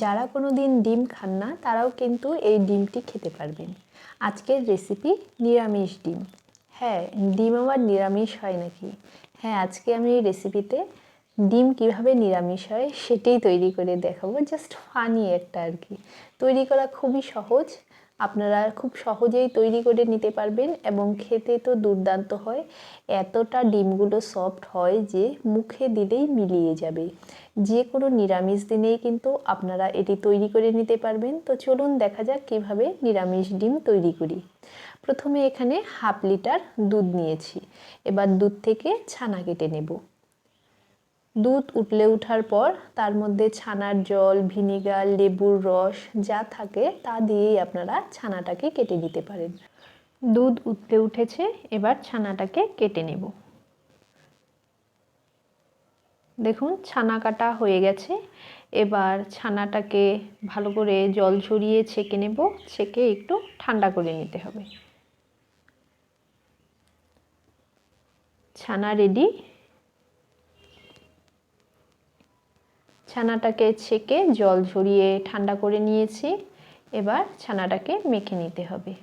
যারা কোনো দিন ডিম খান না তারাও কিন্তু এই ডিমটি খেতে পারবেন। আজকের রেসিপি নিরামিষ ডিম। হ্যাঁ, ডিম আবার নিরামিষ হয় নাকি? হ্যাঁ, আজকে আমি এই রেসিপিতে ডিম কিভাবে নিরামিষ হয় সেটাই তৈরি করে দেখাবো। জাস্ট ফানি একটা আর কি। তৈরি করা খুবই সহজ, আপনারা খুব সহজেই তৈরি করে নিতে পারবেন এবং খেতে তো দুর্দান্ত হয়। এতটা ডিমগুলো সফট হয় যে মুখে দিলেই মিলিয়ে যাবে। যে কোনো নিরামিষ দিনেই কিন্তু আপনারা এটি তৈরি করে নিতে পারবেন। তো চলুন দেখা যাক কীভাবে নিরামিষ ডিম তৈরি করি। প্রথমে এখানে হাফ লিটার দুধ নিয়েছি। এবার দুধ থেকে ছানা কেটে নেব। দুধ উতলে ওঠার পর তার মধ্যে ছানার জল, ভিনেগার, লেবুর রস যা থাকে তা দিয়েই আপনারা ছানাটাকে কেটে নিতে পারেন। দুধ উতলে উঠেছে, এবার ছানাটাকে কেটে নেব। দেখুন ছানা কাটা হয়ে গেছে। এবার ছানাটাকে ভালো করে জল ঝরিয়ে ছেঁকে নেব। ছেঁকে একটু ঠান্ডা করে নিতে হবে। ছানা রেডি। ছানাটাকে ছেঁকে জল ঝরিয়ে ঠান্ডা করে নিয়েছি। এবার ছানাটাকে মেখে নিতে হবে।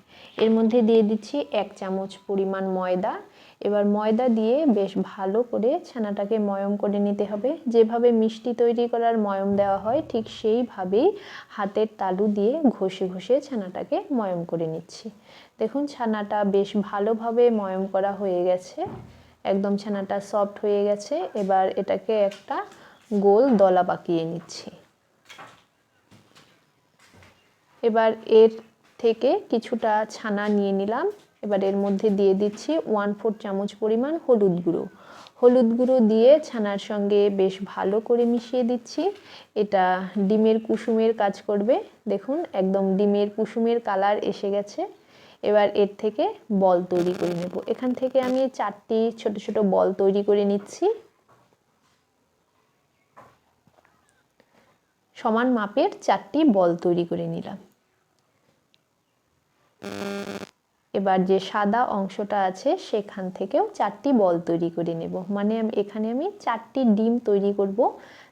এর মধ্যে দিয়ে দিচ্ছি 1 চামচ পরিমাণ ময়দা। এবার ময়দা দিয়ে বেশ ভালো করে ছানাটাকে ময়ম করে নিতে হবে। যেভাবে মিষ্টি তৈরি করার ময়ম দেওয়া হয় ঠিক সেইভাবেই হাতের তালু দিয়ে ঘষে ঘষে ছানাটাকে ময়ম করে নিচ্ছি। দেখুন ছানাটা বেশ ভালোভাবে ময়ম করা হয়ে গেছে। একদম ছানাটা সফট হয়ে গেছে। এবার এটাকে একটা গোল দলা পাকিয়ে নিচ্ছি। এবার এর থেকে কিছুটা ছানা নিয়ে নিলাম। এবার এর মধ্যে দিয়ে দিচ্ছি 1/4 চামচ পরিমাণ হলুদ গুঁড়ো। হলুদ গুঁড়ো দিয়ে ছানার সঙ্গে বেশ ভালো করে মিশিয়ে দিচ্ছি। এটা ডিমের কুসুমের কাজ করবে। দেখুন একদম ডিমের কুসুমের কালার এসে গেছে। এবার এর থেকে বল তৈরি করে নেব। এখান থেকে আমি 4টি ছোট ছোট বল তৈরি করে নিচ্ছি। সমান মাপের 4টি বল তৈরি করে নিলাম। এবার যে সাদা অংশটা আছে সেখান থেকেও 4টি বল তৈরি করে নেব। মানে এখানে আমি 4টি ডিম তৈরি করব,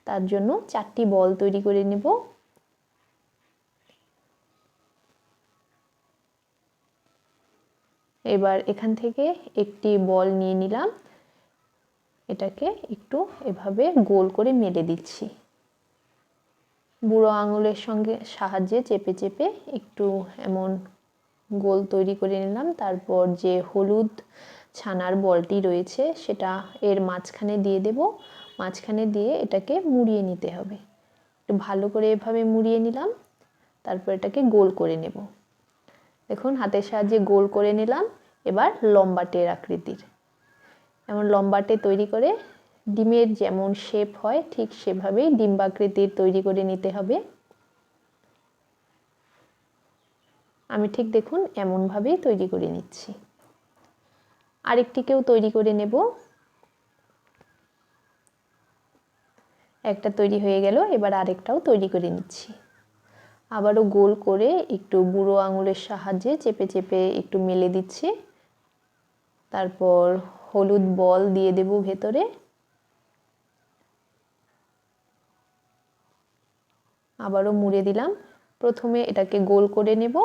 তার জন্য 4টি বল তৈরি করে নেব। এবার এখান থেকে একটি বল নিয়ে নিলাম। এটাকে একটু এভাবে গোল করে মেলে দিচ্ছি। বুড়ো আঙুলের সঙ্গে সাহায্যে চেপে চেপে একটু এমন গোল তৈরি করে নিলাম। তারপর যে হলুদ ছানার বলটি রয়েছে সেটা এর মাঝখানে দিয়ে দেব। মাঝখানে দিয়ে এটাকে মুড়িয়ে নিতে হবে। একটু ভালো করে এভাবে মুড়িয়ে নিলাম। তারপর এটাকে গোল করে নেব। দেখুন হাতের সাহায্যে গোল করে নিলাম। এবার লম্বাটের আকৃতির এমন লম্বাটে তৈরি করে ডিমের যেমন শেপ হয় ঠিক সেভাবেই ডিম্বাকৃতির তৈরি করে নিতে হবে। আমি ঠিক দেখুন এমনভাবেই তৈরি করে নিচ্ছি। আরেকটিকেও তৈরি করে নেব। একটা তৈরি হয়ে গেল, এবার আরেকটাও তৈরি করে নিচ্ছি। আবারও গোল করে একটু বুড়ো আঙুলের সাহায্যে চেপে চেপে একটু মেলে দিচ্ছি। তারপর হলুদ বল দিয়ে দেব ভেতরে। আবারও মুড়ে দিলাম। প্রথমে এটাকে গোল করে নেব,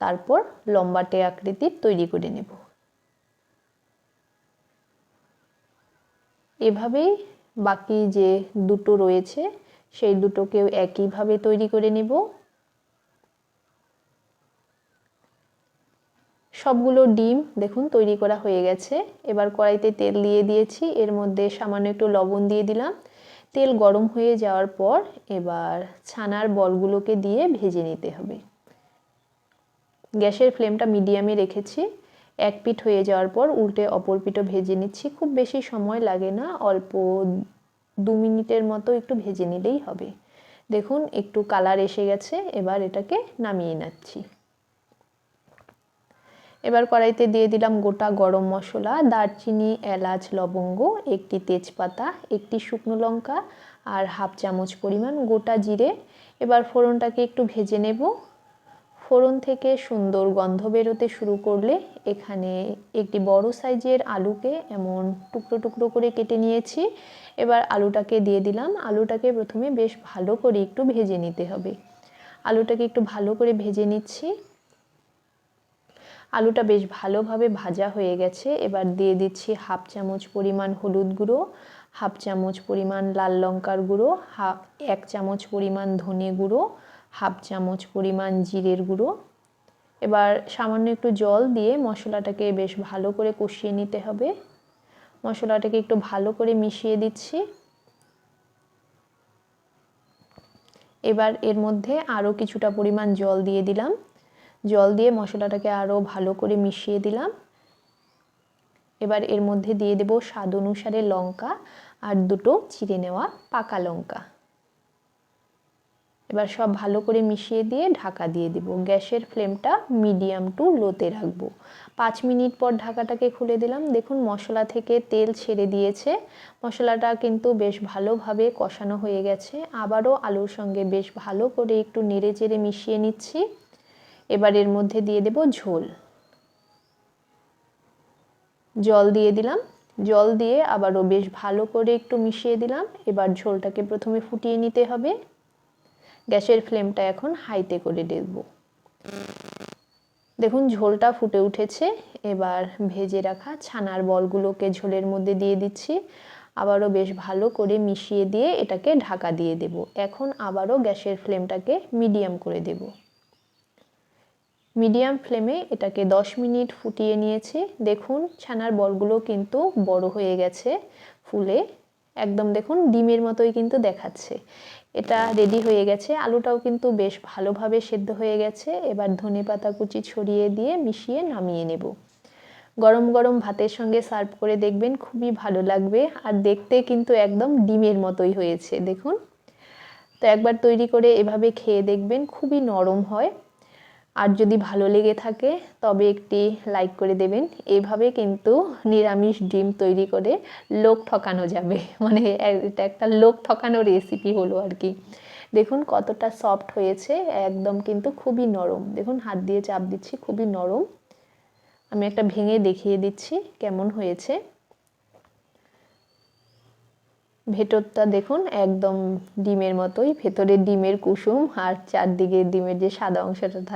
তারপর লম্বাটে আকৃতির তৈরি করে নেব। এভাবেই বাকি যে দুটো রয়েছে সেই দুটোকেও একইভাবে তৈরি করে নেব। সবগুলো ডিম দেখুন তৈরি করা হয়ে গেছে। এবার কড়াইতে তেল দিয়ে দিয়েছি। এর মধ্যে সামান্য একটু লবণ দিয়ে দিলাম। তেল গরম হয়ে যাওয়ার পর এবার ছানার বলগুলোকে দিয়ে ভেজে নিতে হবে। গ্যাসের ফ্লেমটা মিডিয়ামে রেখেছি। এক পিঠ হয়ে যাওয়ার পর উল্টে অপর পিঠও ভেজে নিচ্ছি। খুব বেশি সময় লাগে না, অল্প 2 মিনিটের মতো একটু ভেজে নিলেই হবে। দেখুন একটু কালার এসে গেছে। এবার এটাকে নামিয়ে নিচ্ছি। এবার কড়াইতে দিয়ে দিলাম গোটা গরম মশলা, দারচিনি, এলাচ, লবঙ্গ, একটি তেজপাতা, একটি শুকনো লঙ্কা আর হাফ চামচ পরিমাণ গোটা জিরে। এবার ফোড়নটাকে একটু ভেজে নেব। ফোড়ন থেকে সুন্দর গন্ধ বেরোতে শুরু করলে এখানে একটি বড় সাইজের আলুকে এমন টুকরো টুকরো করে কেটে নিয়েছি। এবার আলুটাকে দিয়ে দিলাম। আলুটাকে প্রথমে বেশ ভালো করে একটু ভেজে নিতে হবে। আলুটাকে একটু ভালো করে ভেজে নিচ্ছি। আলুটা বেশ ভালোভাবে ভাজা হয়ে গেছে। এবার দিয়ে দিচ্ছি হাফ চামচ পরিমাণ হলুদ গুঁড়ো, হাফ চামচ পরিমাণ লাল লঙ্কার গুঁড়ো, 1 চামচ পরিমাণ ধনে গুঁড়ো, হাফ চামচ পরিমাণ জিরের গুঁড়ো। এবার সামান্য একটু জল দিয়ে মশলাটাকে বেশ ভালো করে কষিয়ে নিতে হবে। মশলাটাকে একটু ভালো করে মিশিয়ে দিচ্ছি। এবার এর মধ্যে আরও কিছুটা পরিমাণ জল দিয়ে দিলাম। জল দিয়ে মশলাটাকে আরও ভালো করে মিশিয়ে দিলাম। এবার এর মধ্যে দিয়ে দেব স্বাদ অনুসারে লঙ্কা আর 2টো চিড়ে নেওয়া পাকা লঙ্কা। এবার সব ভালো করে মিশিয়ে দিয়ে ঢাকা দিয়ে দেব। গ্যাসের ফ্লেমটা মিডিয়াম টু লোতে রাখবো। 5 মিনিট পর ঢাকাটাকে খুলে দিলাম। দেখুন মশলা থেকে তেল ছেড়ে দিয়েছে। মশলাটা কিন্তু বেশ ভালোভাবে কষানো হয়ে গেছে। আবারও আলুর সঙ্গে বেশ ভালো করে একটু নেড়ে চেড়ে মিশিয়ে নিচ্ছি। এবার এর মধ্যে দিয়ে দেব ঝোল। জল দিয়ে দিলাম। জল দিয়ে আবারও বেশ ভালো করে একটু মিশিয়ে দিলাম। এবার ঝোলটাকে প্রথমে ফুটিয়ে নিতে হবে। গ্যাসের ফ্লেমটা এখন হাইতে করে দেব। দেখুন ঝোলটা ফুটে উঠেছে। এবার ভেজে রাখা ছানার বলগুলোকে ঝোলের মধ্যে দিয়ে দিচ্ছি। আবারও বেশ ভালো করে মিশিয়ে দিয়ে এটাকে ঢাকা দিয়ে দেব। এখন আবারও গ্যাসের ফ্লেমটাকে মিডিয়াম করে দেব। মিডিয়াম ফ্লেমে এটাকে 10 মিনিট ফুটিয়ে নিয়েছি। দেখুন ছানার বলগুলো কিন্তু বড় হয়ে গেছে ফুলে, একদম দেখুন ডিমের মতোই কিন্তু দেখাচ্ছে। এটা রেডি হয়ে গেছে। আলুটাও কিন্তু বেশ ভালোভাবে সেদ্ধ হয়ে গেছে। এবার ধনেপাতা কুচি ছড়িয়ে দিয়ে মিশিয়ে নামিয়ে নেব। গরম গরম ভাতের সঙ্গে সার্ভ করে দেখবেন, খুবই ভালো লাগবে। আর দেখতে কিন্তু একদম ডিমের মতোই হয়েছে দেখুন। তো একবার তৈরি করে এভাবে খেয়ে দেখবেন, খুবই নরম হয়। আর যদি ভালো লেগে থাকে তবে একটি লাইক করে দেবেন। এভাবে কিন্তু নিরামিষ ডিম তৈরি করে লোক ঠকানো যাবে। মানে এটা একটা লোক ঠকানো রেসিপি হলো আর কি। দেখুন কতটা সফট হয়েছে, একদম কিন্তু খুবই নরম। দেখুন হাত দিয়ে চাপ দিচ্ছি, খুবই নরম। আমি একটা ভেঙে দেখিয়ে দিচ্ছি কেমন হয়েছে। ভেতরটা দেখুন একদম ডিমের মতোই, ভেতরে ডিমের কুসুম আর চারদিকে ডিমের যে সাদা অংশটা থাকে